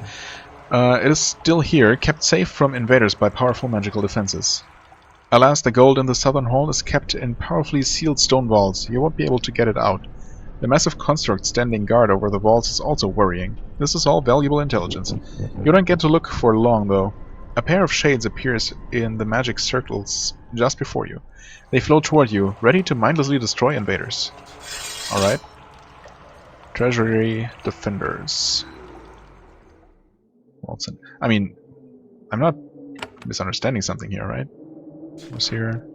Speaker 1: It is still here, kept safe from invaders by powerful magical defenses. Alas, the gold in the southern hall is kept in powerfully sealed stone vaults. You won't be able to get it out. The massive construct standing guard over the vaults is also worrying. This is all valuable intelligence. You don't get to look for long, though. A pair of shades appears in the magic circles just before you. They flow toward you, ready to mindlessly destroy invaders. Alright. Treasury Defenders. Walton. I mean, I'm not misunderstanding something here, right? What's here?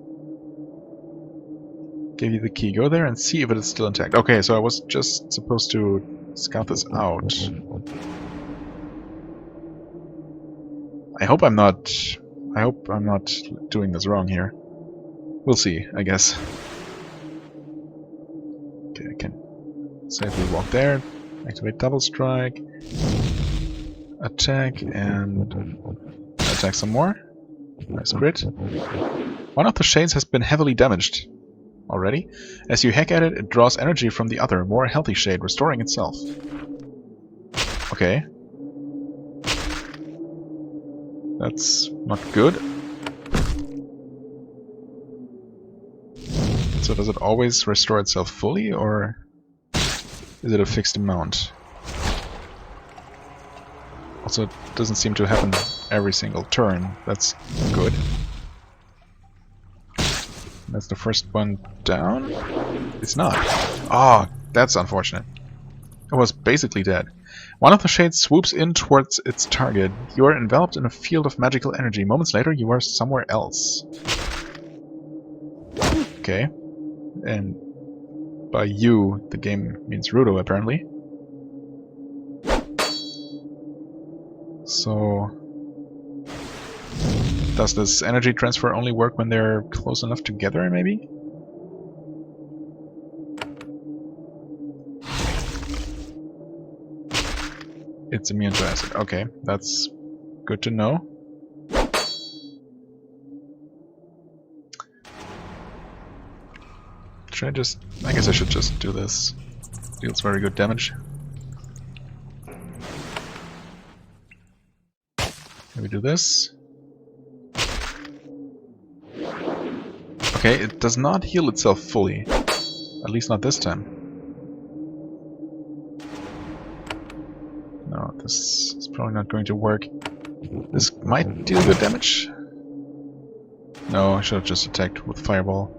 Speaker 1: Give you the key. Go there and see if it is still intact. Okay, so I was just supposed to scout this out. I hope I'm not doing this wrong here. We'll see, I guess. Okay, I can safely walk there. Activate double strike. Attack and attack some more. Nice crit. One of the shades has been heavily damaged already. As you hack at it, it draws energy from the other, more healthy shade, restoring itself. Okay. That's not good. So does it always restore itself fully, or is it a fixed amount? Also, it doesn't seem to happen every single turn. That's good. That's the first one down? It's not. Ah, oh, that's unfortunate. It was basically dead. One of the shades swoops in towards its target. You are enveloped in a field of magical energy. Moments later, you are somewhere else. Okay. And by you, the game means Rudo, apparently. So, does this energy transfer only work when they're close enough together, maybe? It's immune to acid. Okay, that's good to know. Should I just... I guess I should just do this. Deals very good damage. Maybe do this. Okay, it does not heal itself fully. At least not this time. No, this is probably not going to work. This might deal good damage. No, I should have just attacked with Fireball.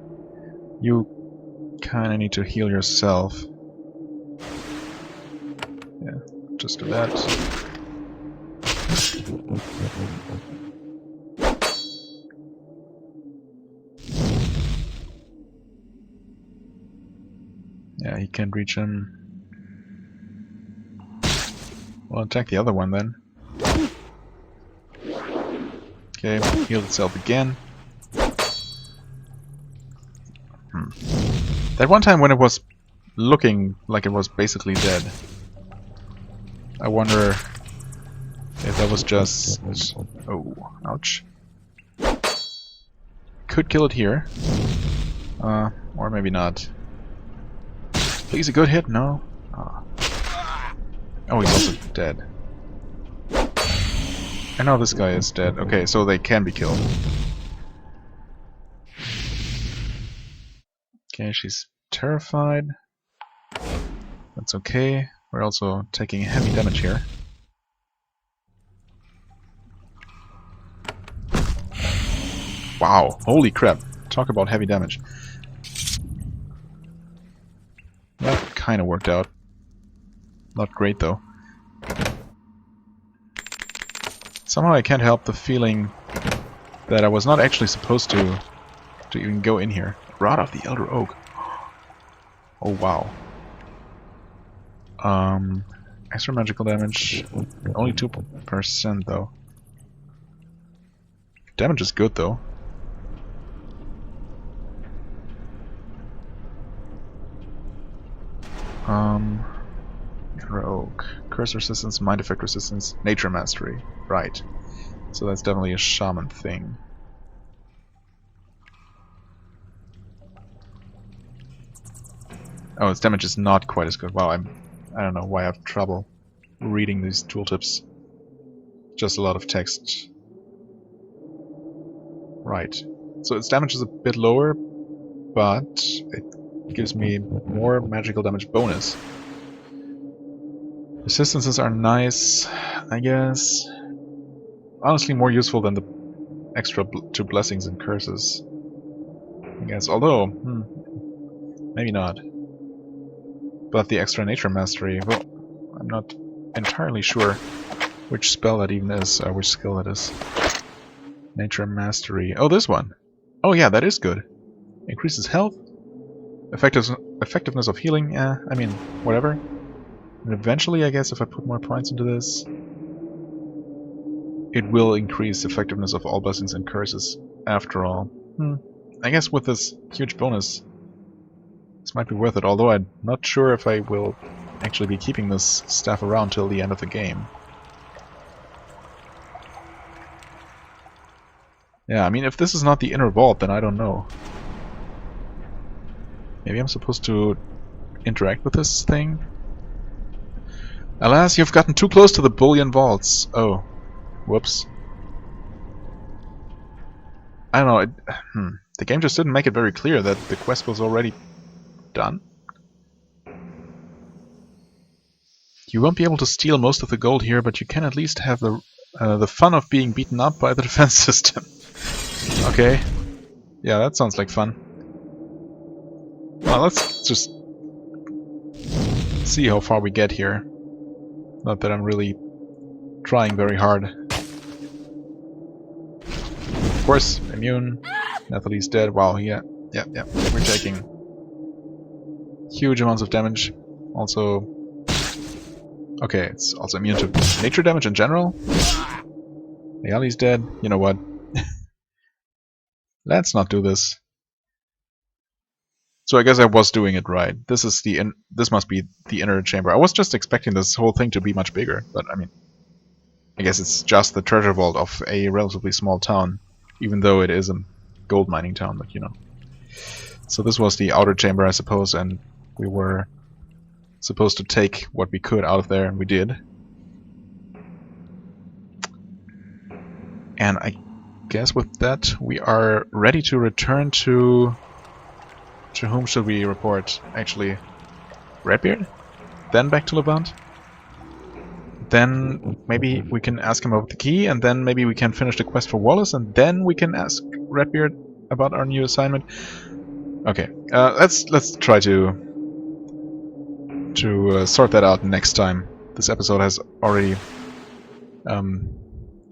Speaker 1: You kinda need to heal yourself. Yeah, just do that. Yeah, he can't reach him. Well, attack the other one then. Okay, healed itself again. That one time when it was looking like it was basically dead, I wonder if that was just... Oh, ouch. Could kill it here. Or maybe not. Please, a good hit? No? Oh, he's also dead. And now this guy is dead. Okay, so they can be killed. Okay, she's terrified. That's okay. We're also taking heavy damage here. Wow, holy crap. Talk about heavy damage. That kinda worked out. Not great though. Somehow I can't help the feeling that I was not actually supposed to even go in here. Rod of the Elder Oak. Oh wow. Extra magical damage. Only 2% though. Damage is good though. Rogue. Curse resistance, mind effect resistance, nature mastery. Right. So that's definitely a shaman thing. Oh, its damage is not quite as good. Wow, I don't know why I have trouble reading these tooltips. Just a lot of text. Right. So its damage is a bit lower, but it gives me more magical damage bonus. Resistances are nice, I guess. Honestly, more useful than the extra 2 blessings and curses, I guess. Although, maybe not. But the extra nature mastery, well, I'm not entirely sure which spell that even is, which skill that is. Nature mastery. Oh, this one. Oh yeah, that is good. Increases health. Effectiveness of healing. I mean, whatever. And eventually, I guess, if I put more points into this, it will increase effectiveness of all blessings and curses. After all, I guess with this huge bonus, this might be worth it. Although I'm not sure if I will actually be keeping this staff around till the end of the game. Yeah, I mean, if this is not the inner vault, then I don't know. Maybe I'm supposed to interact with this thing? Alas, you've gotten too close to the bullion vaults. Oh. Whoops. I don't know, the game just didn't make it very clear that the quest was already done. You won't be able to steal most of the gold here, but you can at least have the fun of being beaten up by the defense system. Okay. Yeah, that sounds like fun. Well, let's just see how far we get here. Not that I'm really trying very hard. Of course, immune. Nathalie's dead. Wow, yeah. We're taking huge amounts of damage. Also, okay, it's also immune to nature damage in general. Ayali's dead. You know what? Let's not do this. So I guess I was doing it right. This is this must be the inner chamber. I was just expecting this whole thing to be much bigger, but I mean, I guess it's just the treasure vault of a relatively small town, even though it is a gold mining town, but you know. So this was the outer chamber, I suppose, and we were supposed to take what we could out of there, and we did. And I guess with that, we are ready to return to... To whom should we report? Actually, Redbeard? Then back to Levant? Then maybe we can ask him about the key, and then maybe we can finish the quest for Wallace, and then we can ask Redbeard about our new assignment. Okay, let's try to sort that out next time. This episode has already gone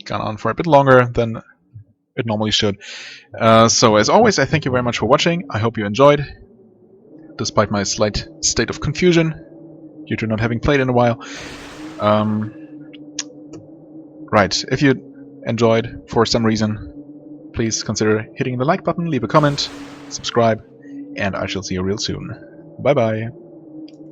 Speaker 1: on for a bit longer than it normally should. So as always, I thank you very much for watching. I hope you enjoyed, despite my slight state of confusion due to not having played in a while. Right, if you enjoyed for some reason, please consider hitting the like button, leave a comment, subscribe, and I shall see you real soon. Bye bye.